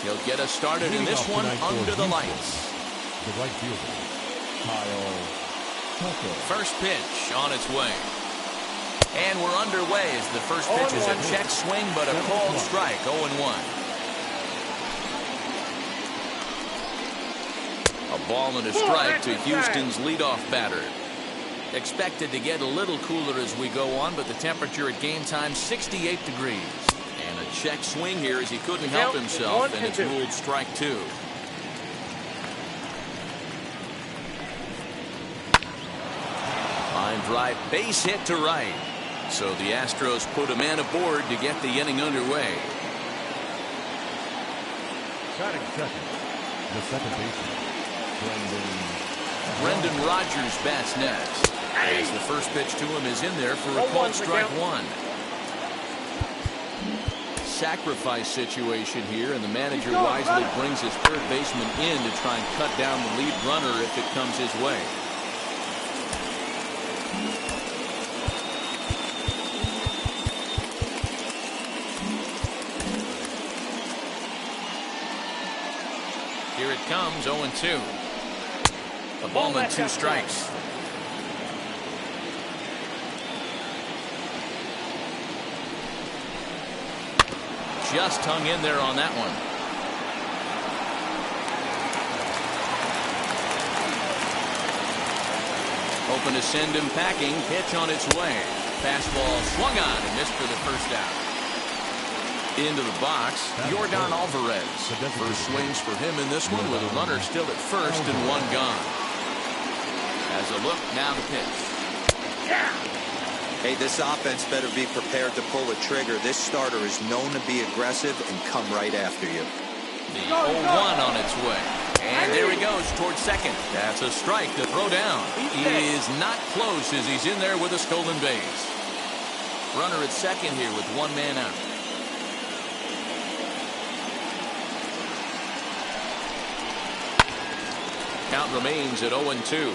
He'll get us started in this one under the lights. The right fielder, Kyle Tucker. First pitch on its way. And we're underway as the first pitch is a check swing, but a called strike, 0-1. A ball and a strike to Houston's leadoff batter. Expected to get a little cooler as we go on, but the temperature at game time, 68 degrees. And a check swing here as he couldn't help himself, and it's ruled strike 2. Line drive, base hit to right. So the Astros put a man aboard to get the inning underway. Batting second, the second baseman, Brendan Rodgers bats next. As the first pitch to him is in there for a called strike 1. Sacrifice situation here, and the manager wisely brings his third baseman in to try and cut down the lead runner if it comes his way. Here it comes, 0-2. A ball and 2 strikes. Just hung in there on that one. Hoping to send him packing. Pitch on its way. Fastball swung on and missed for the first out. Into the box, Yordan Alvarez. First swings for him in this one with a runner still at first and 1 gone. As a look, now the pitch. Hey, this offense better be prepared to pull a trigger. This starter is known to be aggressive and come right after you. The 0-1 on its way. And there he goes towards second. That's a strike to throw down. He is not close as he's in there with a stolen base. Runner at second here with 1 man out. Count remains at 0-2.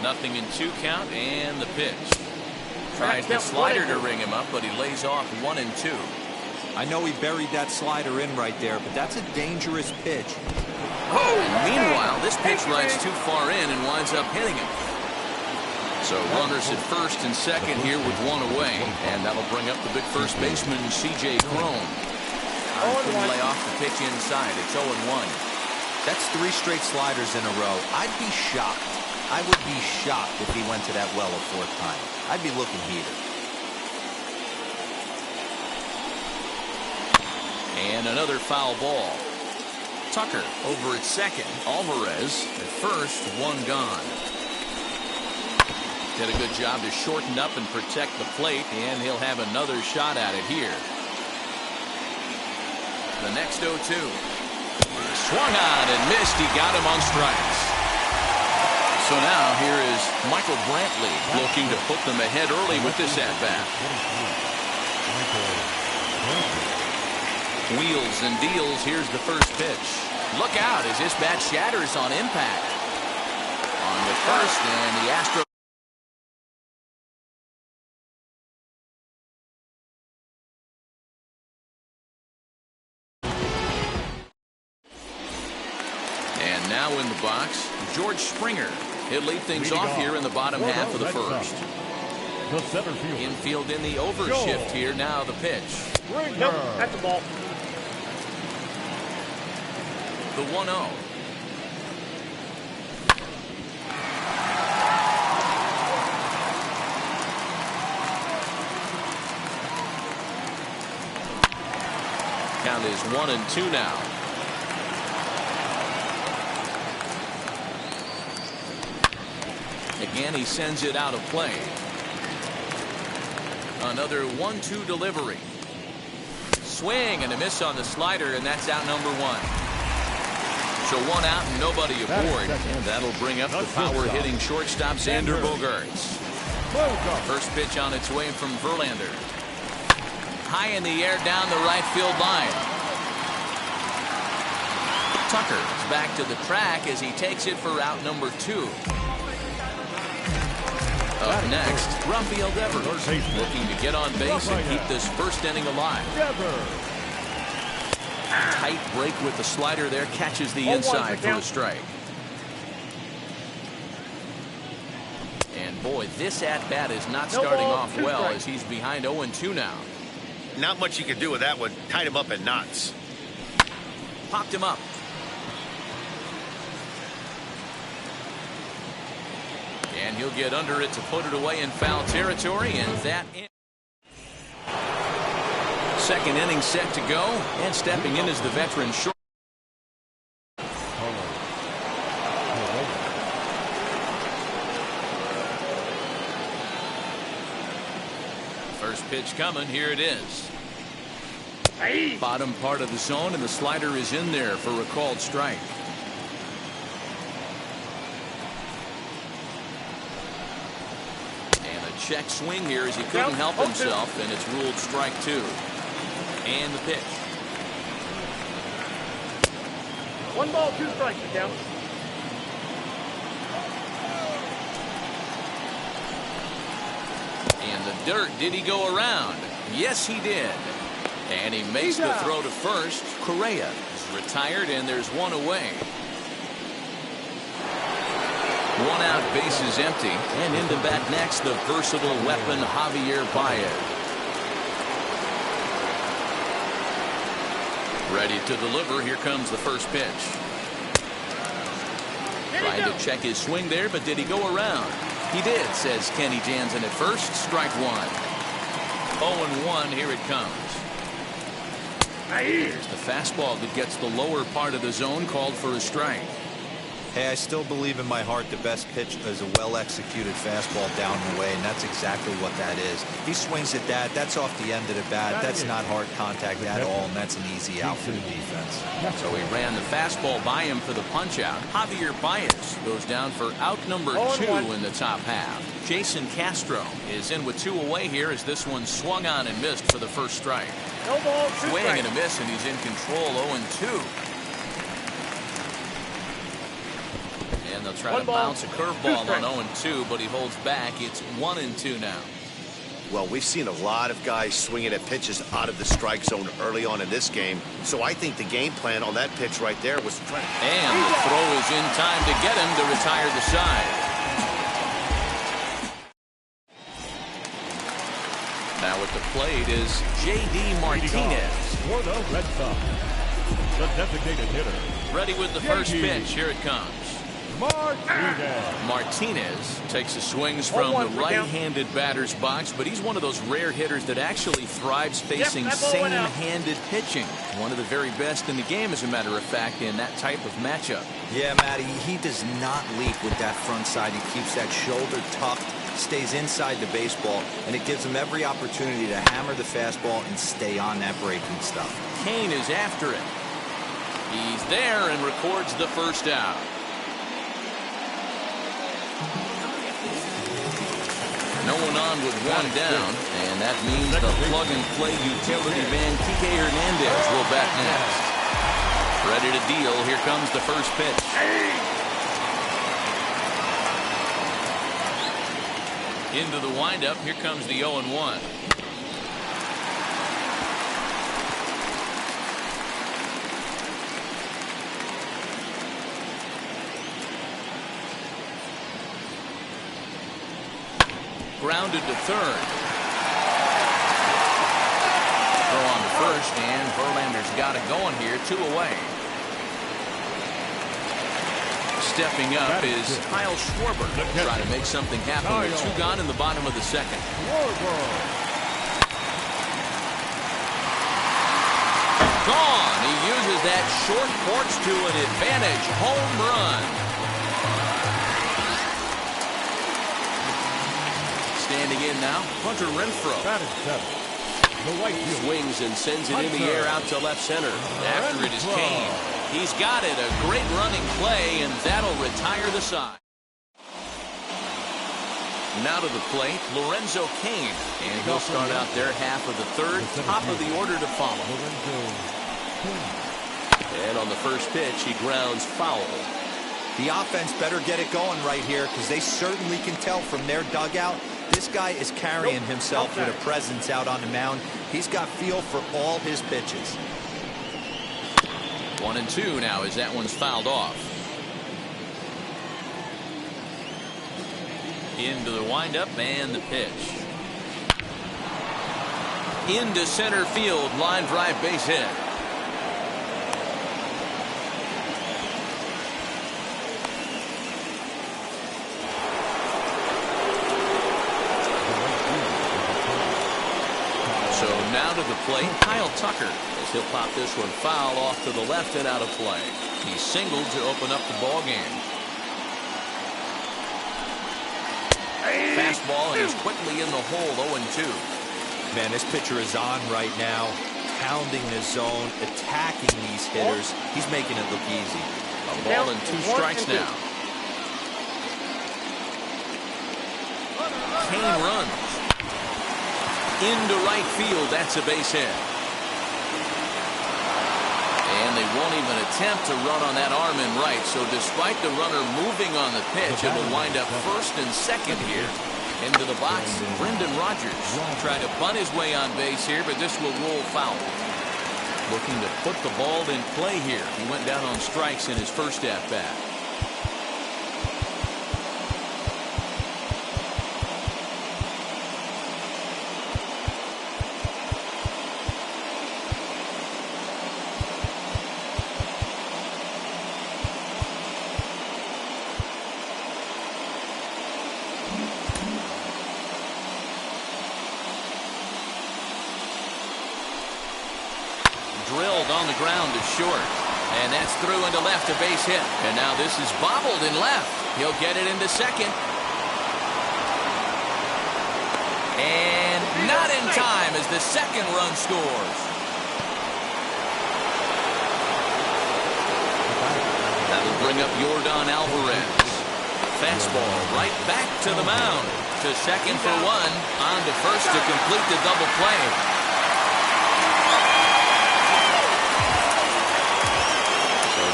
Nothing in 2 count, and the pitch. Tries the slider to ring him up, but he lays off 1-2. I know he buried that slider in right there, but that's a dangerous pitch. Oh, meanwhile, this pitch rides too far in and winds up hitting him. So runners at first and second here with 1 away, and that'll bring up the big first baseman, C.J. Cron. Couldn't lay off the pitch inside. It's 0-1. That's 3 straight sliders in a row. I'd be shocked. I would be shocked if he went to that well a 4th time. I'd be looking heated. And another foul ball. Tucker over at second. Alvarez at first, 1 gone. Did a good job to shorten up and protect the plate, and he'll have another shot at it here. The next 0-2. Swung on and missed. He got him on strikes. So now here is Michael Brantley looking to put them ahead early with this at-bat. Wheels and deals. Here's the first pitch. Look out as this bat shatters on impact. On the first, and the Astros. And now in the box, George Springer. He'll lead things off here in the bottom half of the first. Infield in the overshift here. Now the pitch. Nope, that's the ball. The 1-0. Count is 1-2 now. Again, he sends it out of play. Another 1-2 delivery. Swing and a miss on the slider, and that's out number 1. So 1 out and nobody aboard, and that'll bring up the power-hitting shortstop Xander Bogaerts. First pitch on its way from Verlander. High in the air down the right field line. Tucker is back to the track as he takes it for out number 2. Up next, Rafael Devers, looking to get on base and keep this first inning alive. Tight break with the slider there, catches the inside for a strike. And boy, this at-bat is not starting off well as he's behind 0-2 now. Not much you can do with that one. Tied him up in knots. Popped him up. And he'll get under it to put it away in foul territory, and that second inning set to go, and stepping in is the veteran short. First pitch coming, here it is. Bottom part of the zone, and the slider is in there for a called strike. Check swing here as he couldn't help himself, and it's ruled strike 2. And the pitch. 1 ball, 2 strikes, down. And the dirt, did he go around? Yes, he did. And he makes the throw to first. Correa is retired, and there's one away. 1 out, bases empty, and into bat next, the versatile weapon Javier Baez. Ready to deliver. Here comes the first pitch. Trying to check his swing there, but did he go around? He did, says Kenny Jansen at first. Strike 1. 0-1. Here it comes. Here's the fastball that gets the lower part of the zone, called for a strike. Hey, I still believe in my heart the best pitch is a well-executed fastball down the way, and that's exactly what that is. He swings at that. That's off the end of the bat. That's not hard contact at all, and that's an easy out for the defense. So he ran the fastball by him for the punch-out. Javier Baez goes down for out number 2 in the top half. Jason Castro is in with 2 away here as this one swung on and missed for the first strike. No ball, 2 Swing strikes. and a miss, and he's in control. 0-2. And they'll try to bounce a curveball on 0-2, but he holds back. It's 1-2 now. Well, we've seen a lot of guys swinging at pitches out of the strike zone early on in this game. So I think the game plan on that pitch right there was to try. And the throw is in time to get him to retire the side. Now at the plate is J.D. Martinez. For the Red Sox, the designated hitter. Ready with the first pitch. Here it comes. Martinez. Martinez takes the swings from the right-handed batter's box, but he's one of those rare hitters that actually thrives facing same-handed pitching. One of the very best in the game, as a matter of fact, in that type of matchup. Yeah, Matty, he does not leap with that front side. He keeps that shoulder tucked, stays inside the baseball, and it gives him every opportunity to hammer the fastball and stay on that breaking stuff. Kane is after it. He's there and records the first out. No one on with 1 down, and that means the plug-and-play utility man Kike Hernandez will bat next. Ready to deal. Here comes the first pitch. Into the windup. Here comes the 0-1. Grounded to third. Throw on to first, and Verlander's got it going here. 2 away. Stepping up is Kyle Schwarber. Trying to make something happen with 2 gone in the bottom of the second. Gone. He uses that short porch to an advantage home run. Standing in now, Hunter Renfroe. Swings and sends it in the air out to left center. After it is Kane. He's got it. A great running play, and that'll retire the side. Now to the plate, Lorenzo Kane. And he'll start out their half of the third. Top of the order to follow. And on the first pitch, he grounds foul. The offense better get it going right here because they certainly can tell from their dugout this guy is carrying himself with a presence out on the mound. He's got feel for all his pitches. 1-2 now as that one's fouled off. Into the windup and the pitch. Into center field, line drive base hit. So now to the plate, Kyle Tucker, as he'll pop this one foul off to the left and out of play. He singled to open up the ball game. Fastball and is quickly in the hole, 0-2. Man, this pitcher is on right now, pounding the zone, attacking these hitters. He's making it look easy. A ball and 2 strikes now. Kane runs. Into right field, that's a base hit. And they won't even attempt to run on that arm in right, so despite the runner moving on the pitch, it will wind up first and second here. Into the box, Brendan Rodgers trying to bunt his way on base here, but this will roll foul. Looking to put the ball in play here. He went down on strikes in his first at-bat. Drilled on the ground to short. And that's through into left, a base hit. And now this is bobbled in left. He'll get it into second. And not in time as the second run scores. That'll bring up Yordan Alvarez. Fastball right back to the mound. To second for one. On to first to complete the double play.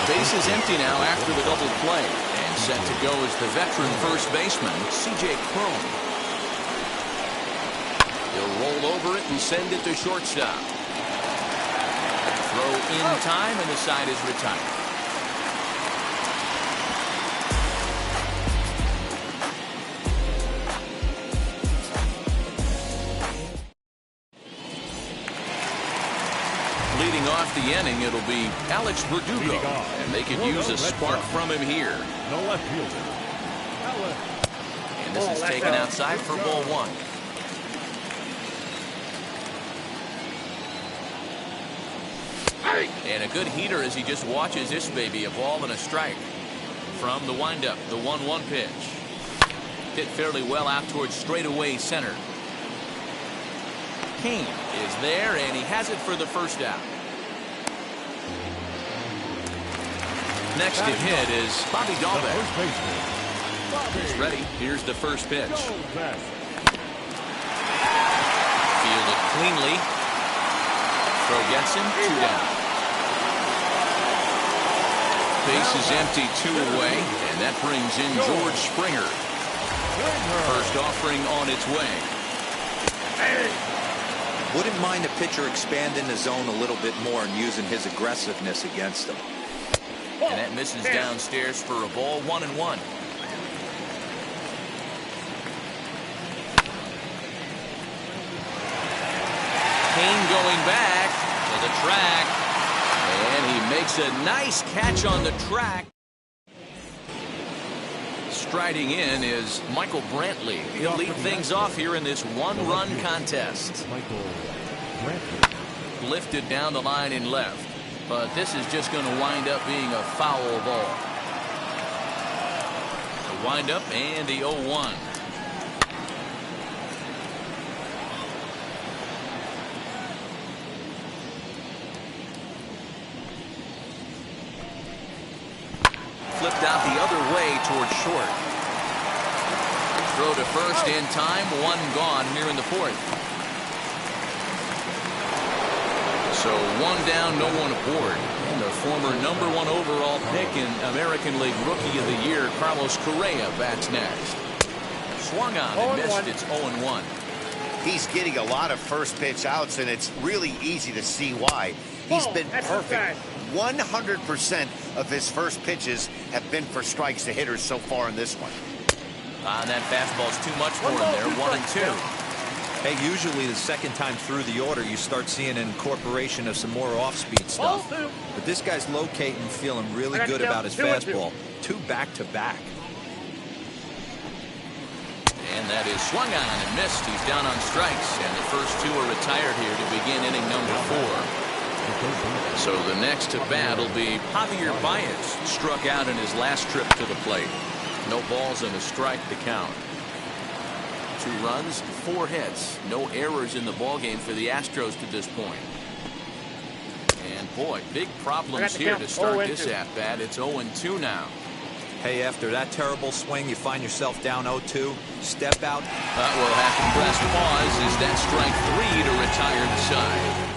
Base is empty now after the double play. And set to go is the veteran first baseman, C.J. Cron. He'll roll over it and send it to shortstop. Throw in time, and the side is retired. Leading off the inning, it'll be Alex Verdugo, and they could use a spark from him here. No left fielder. And this is taken outside for ball 1. And a good heater as he just watches this baby, a ball and a strike. From the windup, the 1-1 pitch. Hit fairly well out towards straightaway center. Kane is there, and he has it for the first out. Next to hit is Bobby Dahlbeck. He's ready. Here's the first pitch. Fielded cleanly. Throw gets him, 2 down. Base is empty, 2 away, and that brings in George Springer. First offering on its way. Wouldn't mind a pitcher expanding the zone a little bit more and using his aggressiveness against them. And that misses downstairs for a ball, 1-1. Kane going back to the track. And he makes a nice catch on the track. Striding in is Michael Brantley. He'll lead things off here in this 1-run contest. Lifted down the line in left. But this is just going to wind up being a foul ball. The wind up and the 0-1. Flipped out the other way towards short. Throw to first in time. 1 gone here in the 4th. So one down, no one aboard. And the former #1 overall pick in American League Rookie of the Year, Carlos Correa, bats next. Swung on and missed. It's 0-1. He's getting a lot of first pitch outs, and it's really easy to see why. He's been perfect. 100% of his first pitches have been for strikes to hitters so far in this one. That fastball's too much for him there. 1-2. Hey, usually the second time through the order, you start seeing an incorporation of some more off-speed stuff. But this guy's locating, feeling really good about his fastball. 2 back-to-back. And that is swung on and missed. He's down on strikes, and the first 2 are retired here to begin inning number 4. So the next to bat will be Javier Baez, struck out in his last trip to the plate. No balls and a strike to count. 2 runs, 4 hits. No errors in the ballgame for the Astros to this point. And boy, big problems here to start this at-bat. It's 0-2 now. Hey, after that terrible swing, you find yourself down 0-2. Step out. But we'll have to press pause as that strike 3 to retire the side.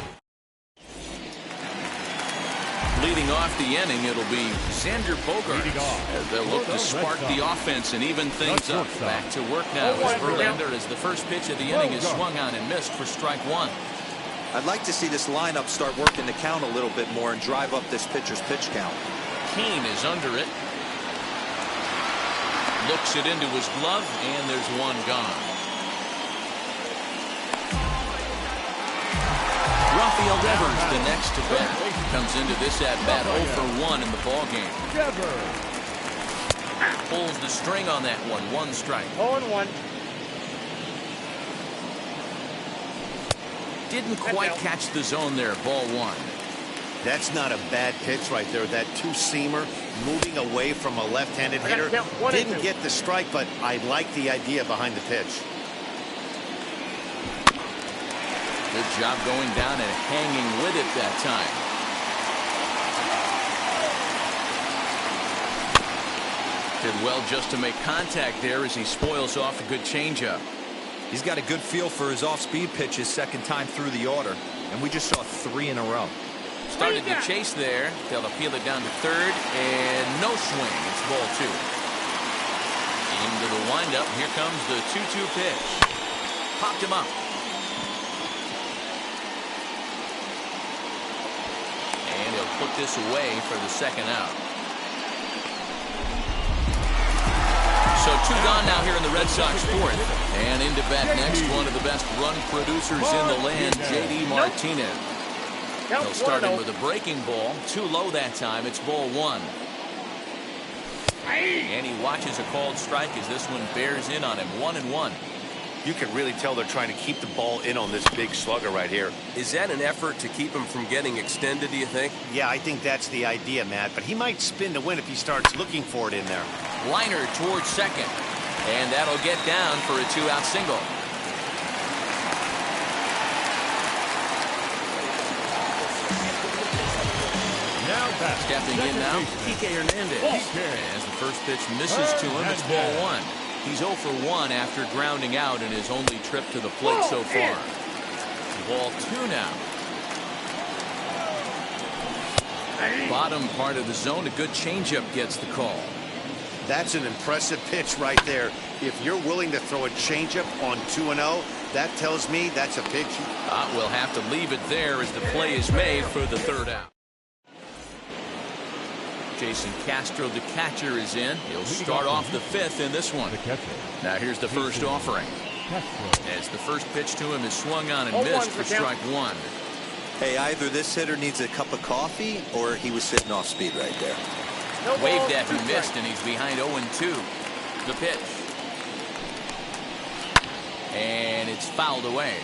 Leading off the inning, it'll be Xander Bogaerts as they'll look to spark the offense and even things up. Back to work now as Verlander as the first pitch of the inning is swung on and missed for strike 1. I'd like to see this lineup start working the count a little bit more and drive up this pitcher's pitch count. Keane is under it. Looks it into his glove, and there's 1 gone. Rafael Devers, the next to bat, comes into this at-bat 0 for 1 in the ballgame. Pulls the string on that one. 1 strike. 0-1. Didn't quite catch the zone there. Ball 1. That's not a bad pitch right there. That 2-seamer moving away from a left-handed hitter. Didn't get the strike, but I like the idea behind the pitch. Good job going down and hanging with it that time. Did well just to make contact there as he spoils off a good changeup. He's got a good feel for his off-speed pitches second time through the order, and we just saw 3 in a row. Started to chase there. They'll appeal it down to third, and no swing. It's ball 2. Into the windup. Here comes the 2-2 pitch. Popped him up. And he'll put this away for the second out. So 2 gone now here in the Red Sox 4th. And into bat next, one of the best run producers in the land, J.D. Martinez. He'll start him with a breaking ball. Too low that time. It's ball 1. And he watches a called strike as this one bears in on him. 1-1. You can really tell they're trying to keep the ball in on this big slugger right here. Is that an effort to keep him from getting extended, do you think? Yeah, I think that's the idea, Matt. But he might spin to win if he starts looking for it in there. Liner towards second. And that'll get down for a 2-out single. Stepping in now, Kike Hernandez. As the first pitch misses to him, it's ball 1. He's 0 for 1 after grounding out in his only trip to the plate so far. Ball 2 now. Bottom part of the zone, a good changeup gets the call. That's an impressive pitch right there. If you're willing to throw a changeup on 2-0, that tells me that's a pitch. We'll have to leave it there as the play is made for the 3rd out. Jason Castro, the catcher, is in. He'll start off the 5th in this one. Now here's the first offering. As the first pitch to him is swung on and missed for strike 1. Hey, either this hitter needs a cup of coffee or he was sitting off speed right there. Waved at, he missed, and he's behind 0-2. The pitch. And it's fouled away.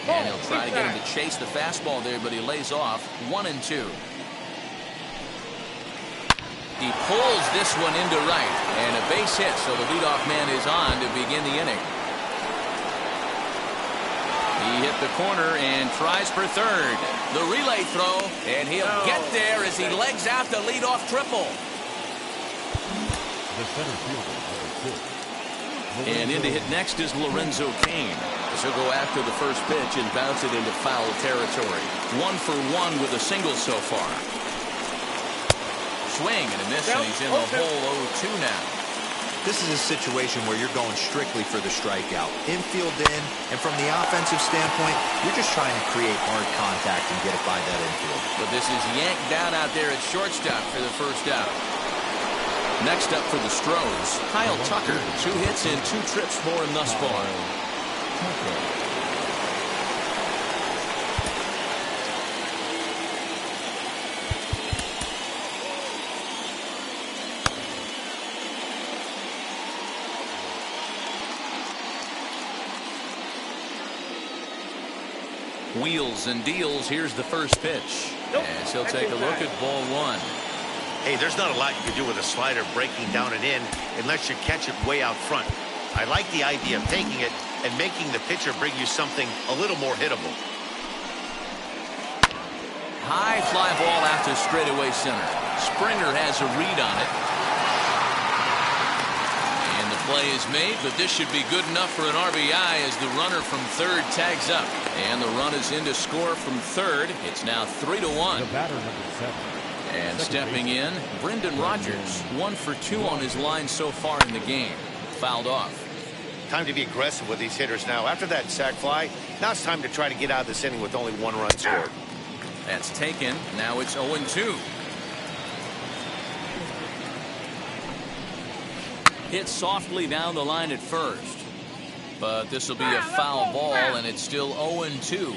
And he'll try to get him to chase the fastball there, but he lays off. 1-2. He pulls this one into right, and a base hit, so the leadoff man is on to begin the inning. He hit the corner and tries for third. The relay throw, and he'll get there as he legs out the leadoff triple. The center fielder, number 6. And in to hit next is Lorenzo Cain. As he'll go after the first pitch and bounce it into foul territory. 1 for 1 with a single so far. Swing and a miss, and he's in the hole 0-2 now. This is a situation where you're going strictly for the strikeout. Infield in, and from the offensive standpoint, you're just trying to create hard contact and get it by that infield. But this is yanked down out there at shortstop for the first out. Next up for the Stros, Kyle Tucker. 2 hits and 2 trips for him thus far. Wheels and deals. Here's the first pitch. As he'll take a look at ball 1. Hey, there's not a lot you can do with a slider breaking down and in unless you catch it way out front. I like the idea of taking it and making the pitcher bring you something a little more hittable. High fly ball out to straightaway center. Springer has a read on it. And the play is made, but this should be good enough for an RBI as the runner from third tags up. And the run is in to score from third. It's now 3-1. The batter, number 7. And stepping in, Brendan Rodgers. 1 for 2 on his line so far in the game. Fouled off. Time to be aggressive with these hitters now. After that sac fly, now it's time to try to get out of this inning with only 1 run scored. That's taken. Now it's 0-2. Hit softly down the line at first. But this will be a foul ball, and it's still 0-2.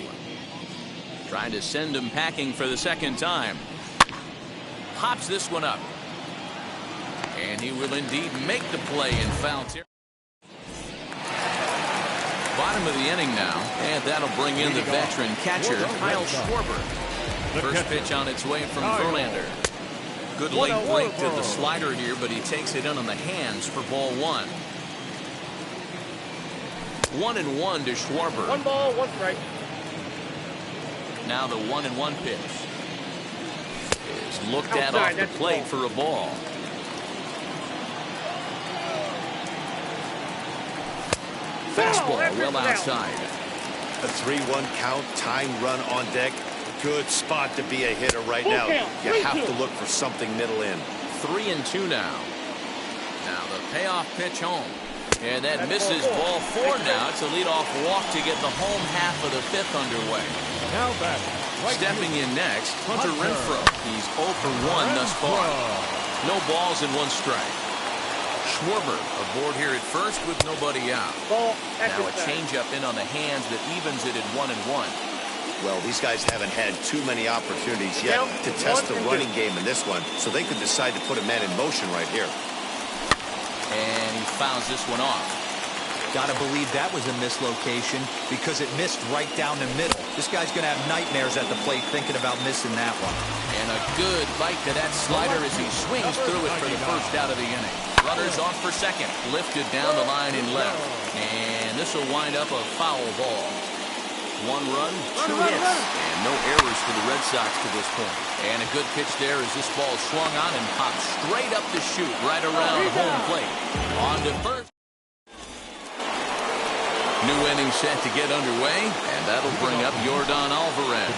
Trying to send him packing for the second time. Pops this one up. And he will indeed make the play in foul territory. Bottom of the inning now, and that'll bring in the veteran catcher, Kyle Schwarber. First pitch on its way from Verlander. Good late break to the slider here, but he takes it in on the hands for ball 1. 1-1 to Schwarber. 1 ball, 1 strike. Now the 1-1 pitch is looked at off the plate for a ball. Fastball well outside. A 3-1 count, tying run on deck. Good spot to be a hitter right now. You have to look for something middle in. 3-2 now. Now the payoff pitch home. And that misses ball 4 now. It's a leadoff walk to get the home half of the 5th underway. Now back. Stepping in next, Hunter Renfroe. He's 0 for 1 thus far. No balls and 1 strike. Schwarber aboard here at first with nobody out. Now a changeup in on the hands that evens it at 1-1. Well, these guys haven't had too many opportunities yet to test the running game in this one, so they could decide to put a man in motion right here. And he fouls this one off. Gotta believe that was a mislocation because it missed right down the middle. This guy's gonna have nightmares at the plate thinking about missing that one. And a good bite to that slider as he swings through it for the first out of the inning. Runners off for second. Lifted down the line in left. And this will wind up a foul ball. 1 run, 2 hits, and no errors for the Red Sox to this point. And a good pitch there as this ball swung on and popped straight up the chute right around home plate. On to first. New inning set to get underway, and that'll bring up Yordan Alvarez.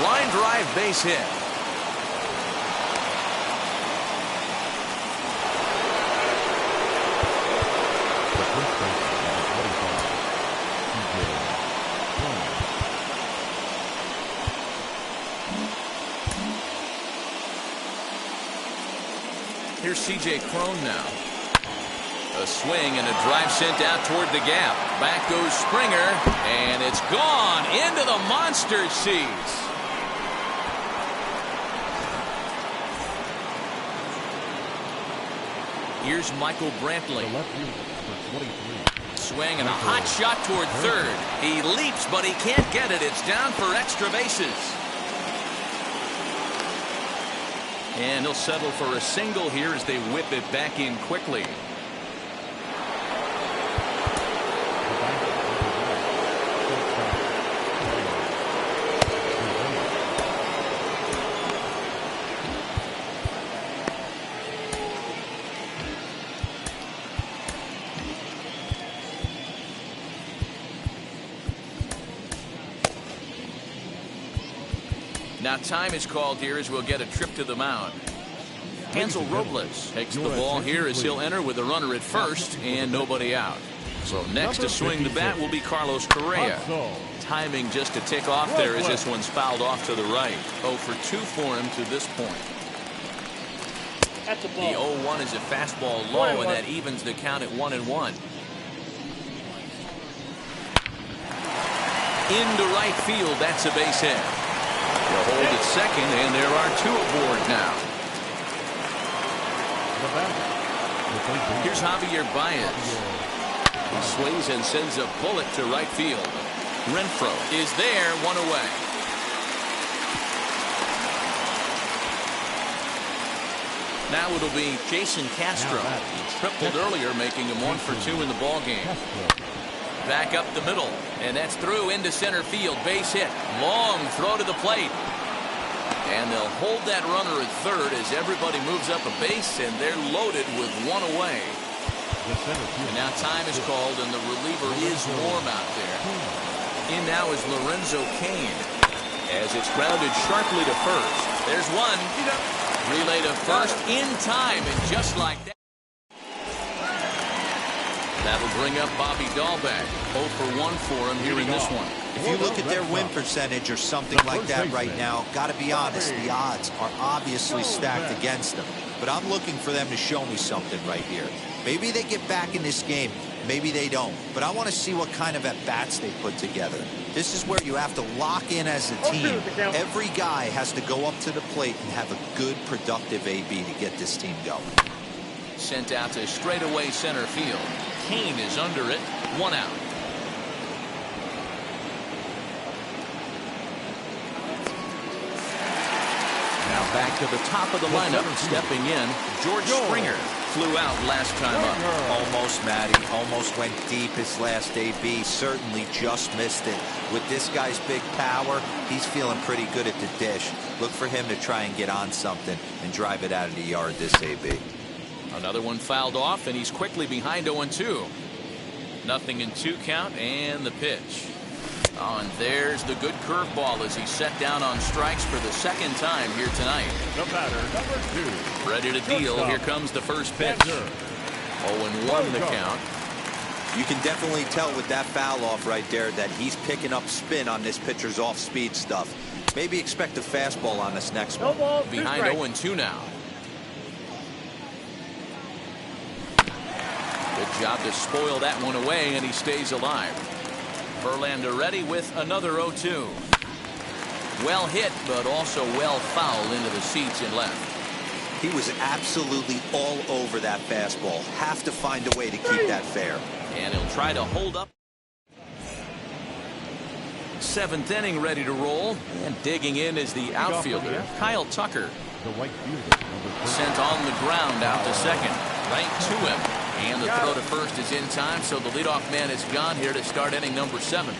Line drive base hit. Here's C.J. Cron now. A swing and a drive sent out toward the gap. Back goes Springer, and it's gone into the monster seats. Here's Michael Brantley. Swing and a hot shot toward third. He leaps, but he can't get it. It's down for extra bases. And he'll settle for a single here as they whip it back in quickly. Now time is called here as we'll get a trip to the mound. Hansel Robles takes the ball here as he'll enter with a runner at first and nobody out. So next to swing the bat will be Carlos Correa. Timing just a tick off there as this one's fouled off to the right. 0 for 2 for him to this point. The 0-1 is a fastball low, and that evens the count at 1-1. Into right field, that's a base hit. They'll hold at second, and there are 2 aboard now. Here's Javier Baez. He swings and sends a bullet to right field. Renfroe is there, 1 away. Now it'll be Jason Castro. He tripled earlier, making him 1 for 2 in the ball game. Back up the middle, and that's through into center field. Base hit. Long throw to the plate. And they'll hold that runner at third as everybody moves up a base, and they're loaded with 1 away. And now time is called, and the reliever is warm out there. In now is Lorenzo Cain as it's grounded sharply to first. There's 1. Relay to first in time, and just like that. That'll bring up Bobby Dahlbeck. 0 for 1 for him here in this one. If you look at their win percentage or something like that right now, got to be honest, the odds are obviously stacked against them. But I'm looking for them to show me something right here. Maybe they get back in this game. Maybe they don't. But I want to see what kind of at-bats they put together. This is where you have to lock in as a team. Every guy has to go up to the plate and have a good, productive AB to get this team going. Sent out to straightaway center field. Cain is under it. 1 out. Now back to the top of the lineup. Stepping in, George Springer. Flew out last time up. Almost, Matty. Almost went deep his last AB. Certainly just missed it. With this guy's big power, he's feeling pretty good at the dish. Look for him to try and get on something and drive it out of the yard this AB. Another one fouled off, and he's quickly behind 0-2. Nothing in 2 count, and the pitch. Oh, and there's the good curveball as he's set down on strikes for the 2nd time here tonight. The batter, number 2. Ready to deal. Here comes the first pitch. 0-1 the count. You can definitely tell with that foul off right there that he's picking up spin on this pitcher's off-speed stuff. Maybe expect a fastball on this next one. Behind 0-2 now. Good job to spoil that one away, and he stays alive. Verlander ready with another 0-2. Well hit, but also well fouled into the seats and left. He was absolutely all over that fastball. Have to find a way to keep that fair. And he'll try to hold up. 7th inning ready to roll, and digging in is the outfielder, Kyle Tucker. Sent on the ground out to second. Right to him. And the throw to first is in time, so the leadoff man is gone here to start inning number 7.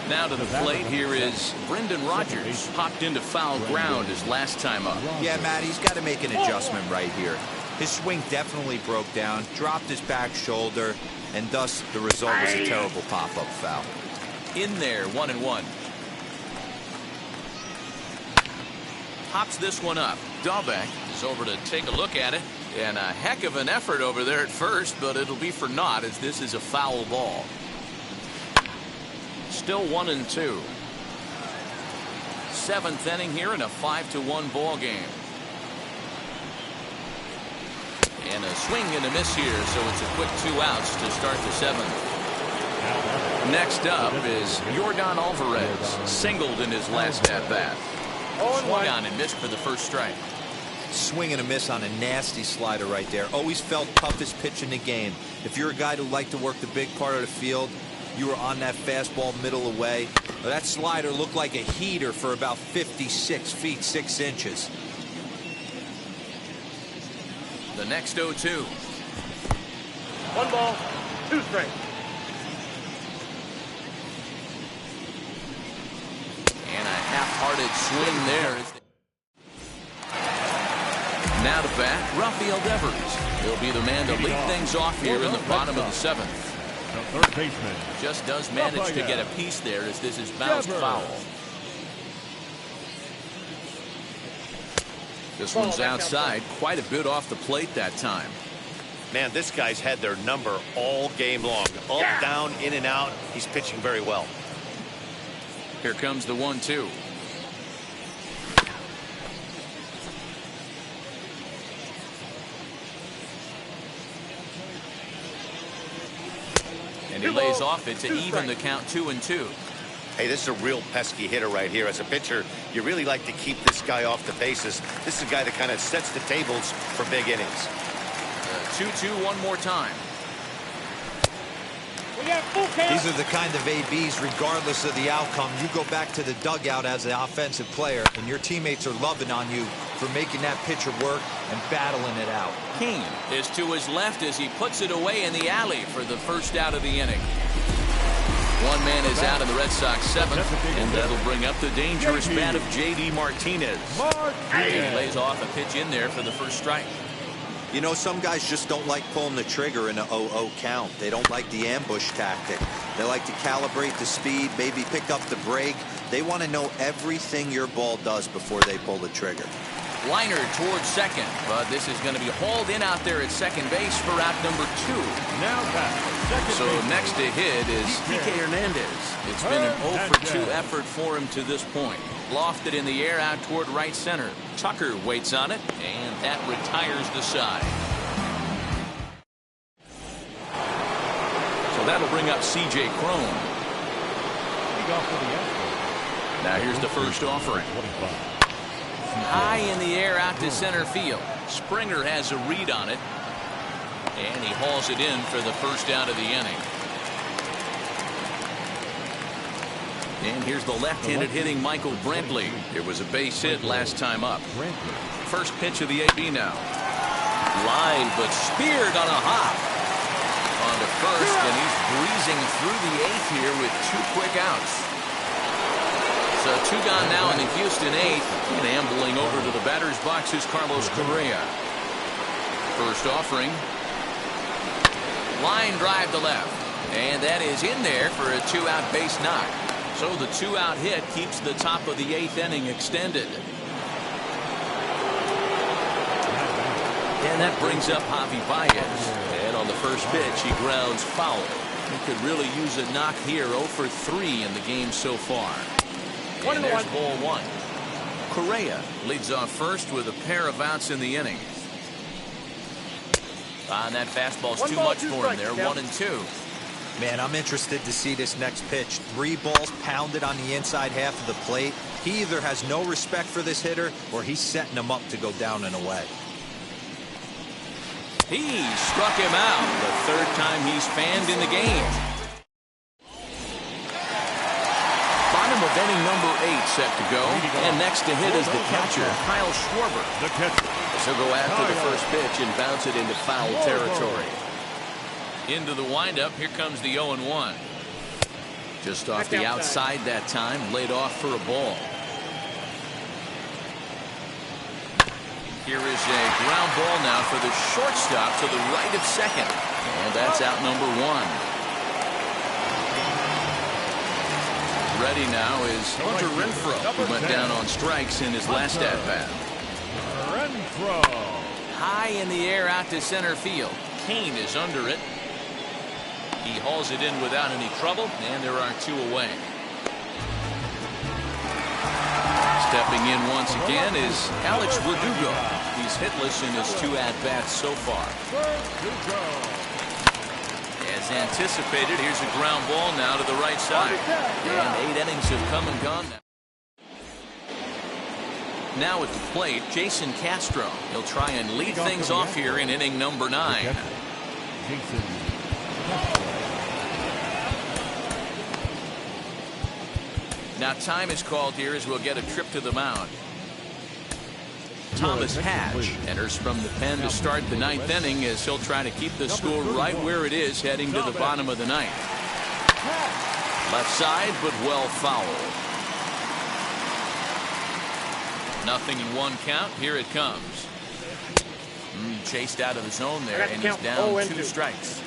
Now to the plate here is Brendan Rodgers. Popped into foul ground his last time up. Yeah, Matt, he's got to make an adjustment right here. His swing definitely broke down, dropped his back shoulder, and thus the result was a terrible pop-up foul. In there, 1-1. Pops this one up. Dahlbeck is over to take a look at it. And a heck of an effort over there at first, but it'll be for naught as this is a foul ball. Still 1-2. 7th inning here in a 5-1 ball game. And a swing and a miss here, so it's a quick 2 outs to start the 7th. Next up is Yordan Alvarez, singled in his last at-bat. Swung on and missed for the first strike. Swing and a miss on a nasty slider right there. Always felt toughest pitch in the game. If you're a guy who liked to work the big part of the field, you were on that fastball middle away. That slider looked like a heater for about 56 feet 6 inches. The next 0-2. 1 ball, 2 strikes. And a half-hearted swing there. Now to bat, Rafael Devers. He'll be the man to lead things off here in the bottom of the 7th. The third baseman. Just does manage to get a piece there as this is bounced foul. This one's outside, quite a bit off the plate that time. Man, this guy's had their number all game long. Up, down, in and out. He's pitching very well. Here comes the 1-2. And he lays off it to even the count 2-2. Hey, this is a real pesky hitter right here. As a pitcher, you really like to keep this guy off the bases. This is a guy that kind of sets the tables for big innings. 2-2 one more time. These are the kind of ABs, regardless of the outcome. You go back to the dugout as an offensive player, and your teammates are loving on you for making that pitcher work and battling it out. Kane is to his left as he puts it away in the alley for the first out of the inning. One man is out in the Red Sox seventh, and that'll bring up the dangerous bat of J.D. Martinez. He lays off a pitch in there for the first strike. You know, some guys just don't like pulling the trigger in an 0-0 count. They don't like the ambush tactic. They like to calibrate the speed, maybe pick up the brake. They want to know everything your ball does before they pull the trigger. Liner towards second, but this is going to be hauled in out there at second base for out number 2. Now back. So next to hit is Kike Hernandez. It's been an 0 for 2 effort for him to this point. Lofted in the air out toward right center. Tucker waits on it, and that retires the side. So that'll bring up C.J. Cron. Now here's the first offering. High in the air out to center field. Springer has a read on it, and he hauls it in for the first out of the inning. And here's the left-handed hitting Michael Brantley. It was a base hit last time up. First pitch of the AB now. Line, but speared on a hop. On to first, and he's breezing through the 8th here with 2 quick outs. So 2 gone now in the Houston 8th. And ambling over to the batter's box is Carlos Correa. First offering. Line drive to left. And that is in there for a 2-out base knock. So the 2-out hit keeps the top of the 8th inning extended. And that brings up Javi Baez. And on the first pitch, he grounds foul. He could really use a knock here. 0 for 3 in the game so far. And there's ball 1. Correa leads off first with a pair of outs in the inning. And that fastball's too much for him there. 1-2. Man, I'm interested to see this next pitch. 3 balls pounded on the inside half of the plate. He either has no respect for this hitter or he's setting him up to go down and away. He struck him out. The 3rd time he's fanned in the game. Bottom of inning number 8 set to go. And next to hit is the catcher, Kyle Schwarber. The catcher. So go after the first pitch and bounce it into foul territory. Into the windup. Here comes the 0-1. Just off the outside that time. Laid off for a ball. Here is a ground ball now for the shortstop to the right of second. And that's out number 1. Ready now is Hunter Renfroe, who went down on strikes in his last at-bat. Renfroe. High in the air out to center field. Kane is under it. He hauls it in without any trouble, and there are 2 away. Stepping in once again is Alex Verdugo. He's hitless in his 2 at-bats so far. As anticipated, here's a ground ball now to the right side. And 8 innings have come and gone now. Now at the plate, Jason Castro. He'll try and lead things off here in inning number 9. Now time is called here as we'll get a trip to the mound. Thomas Hatch enters from the pen to start the 9th inning as he'll try to keep the score right where it is heading to the bottom of the 9th. Left side, but well fouled. Nothing in 1 count. Here it comes. Chased out of the zone there, and he's down 2 strikes.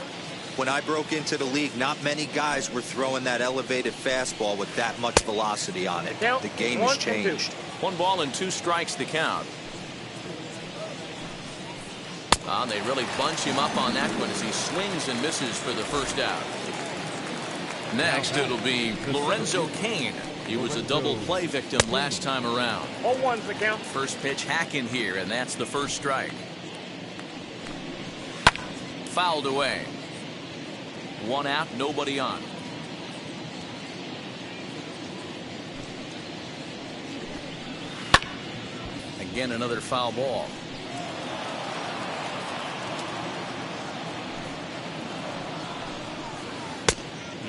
When I broke into the league, not many guys were throwing that elevated fastball with that much velocity on it. The game has changed. 1 ball and 2 strikes the count. They really bunch him up on that one as he swings and misses for the first out. Next, it'll be Lorenzo Cain. He was a double play victim last time around. 0-1's the count. First pitch hacking here, and that's the first strike. Fouled away. 1 out, nobody on. Again, another foul ball.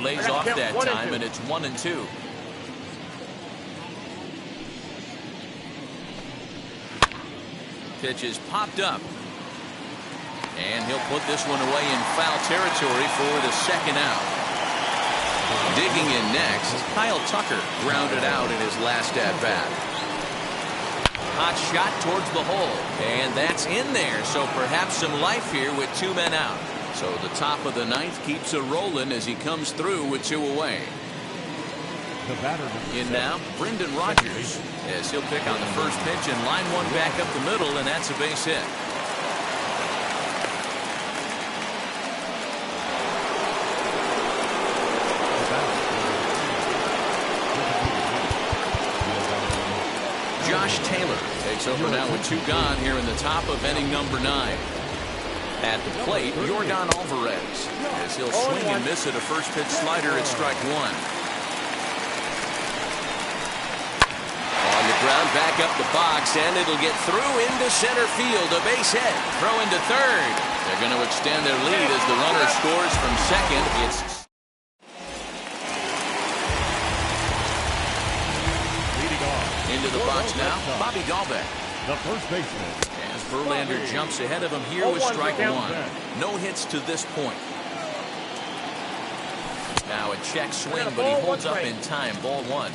Lays off that time, and it's 1-2. Pitch is popped up. And he'll put this one away in foul territory for the second out. Digging in next, Kyle Tucker grounded out in his last at-bat. Hot shot towards the hole, and that's in there, so perhaps some life here with 2 men out. So the top of the ninth keeps it rolling as he comes through with 2 away. In now, Brendan Rodgers, as he'll pick on the first pitch and line one back up the middle, and that's a base hit. Josh Taylor takes over now with 2 gone here in the top of inning number 9. At the plate, Yordan Alvarez, as he'll swing and miss at a first pitch slider at strike 1. On the ground, back up the box, and it'll get through into center field. A base hit. Throw into third. They're going to extend their lead as the runner scores from second. It's into the box now, Bobby Dahlbeck. The first baseman. As Verlander jumps ahead of him here with strike 1. No hits to this point. Now a check swing, but he holds up in time. Ball 1.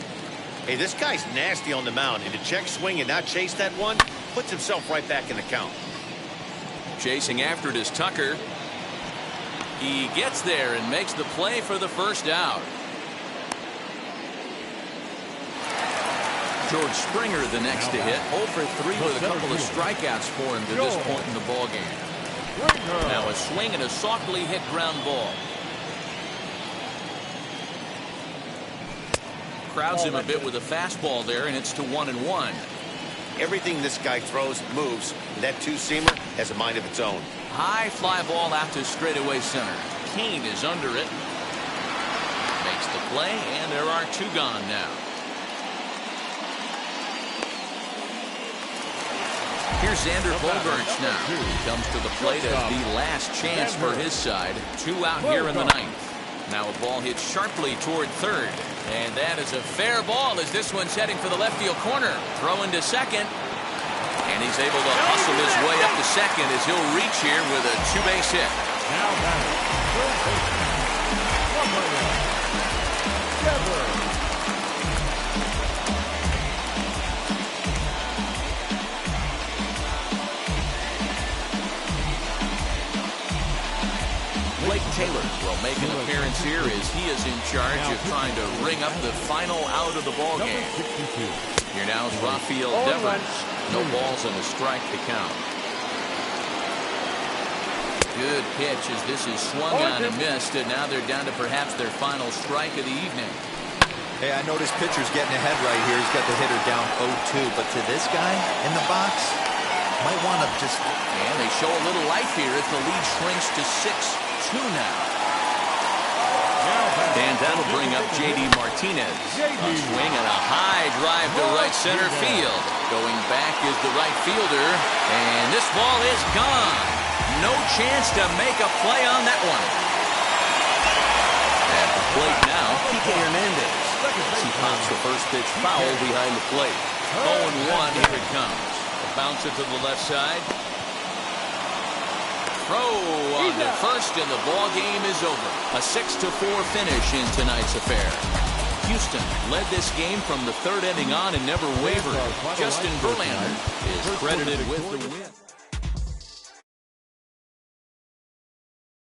Hey, this guy's nasty on the mound, and to check swing and not chase that one puts himself right back in the count. Chasing after it is Tucker. He gets there and makes the play for the first out. George Springer the next to hit. 0 for 3 with a couple of strikeouts for him to this point in the ballgame. Now a swing and a softly hit ground ball. Crowds him a bit with a fastball there, and it's to 1-1. Everything this guy throws moves. That 2-seamer has a mind of its own. High fly ball out to straightaway center. Cain is under it. Makes the play, and there are 2 gone now. Here's Xander Bogaerts now. He comes to the plate as the last chance for his side. 2 out here in the 9th. Now a ball hit sharply toward third. And that is a fair ball as this one's heading for the left field corner. Throw into second. And he's able to hustle his way up to second as he'll reach here with a 2-base hit. Now Blake Taylor will make an appearance here as he is in charge of trying to ring up the final out of the ballgame. Here now is Rafael Devers. No balls and a strike to count. Good pitch as this is swung on and missed, and now they're down to perhaps their final strike of the evening. Hey, I noticed pitcher's getting ahead right here. He's got the hitter down 0-2, but to this guy in the box, might want to just... And they show a little life here as the lead shrinks to 6-2 now. And that'll bring up J.D. Martinez. A swing and a high drive to right center field. Going back is the right fielder, and this ball is gone. No chance to make a play on that one. At the plate now, Kike Hernandez. He pops the first pitch foul behind the plate. 0-1, here it comes. Bounce it to the left side. Throw on to first, and the ball game is over. A 6-4 finish in tonight's affair. Houston led this game from the 3rd inning on and never wavered. Justin Verlander is credited with the win.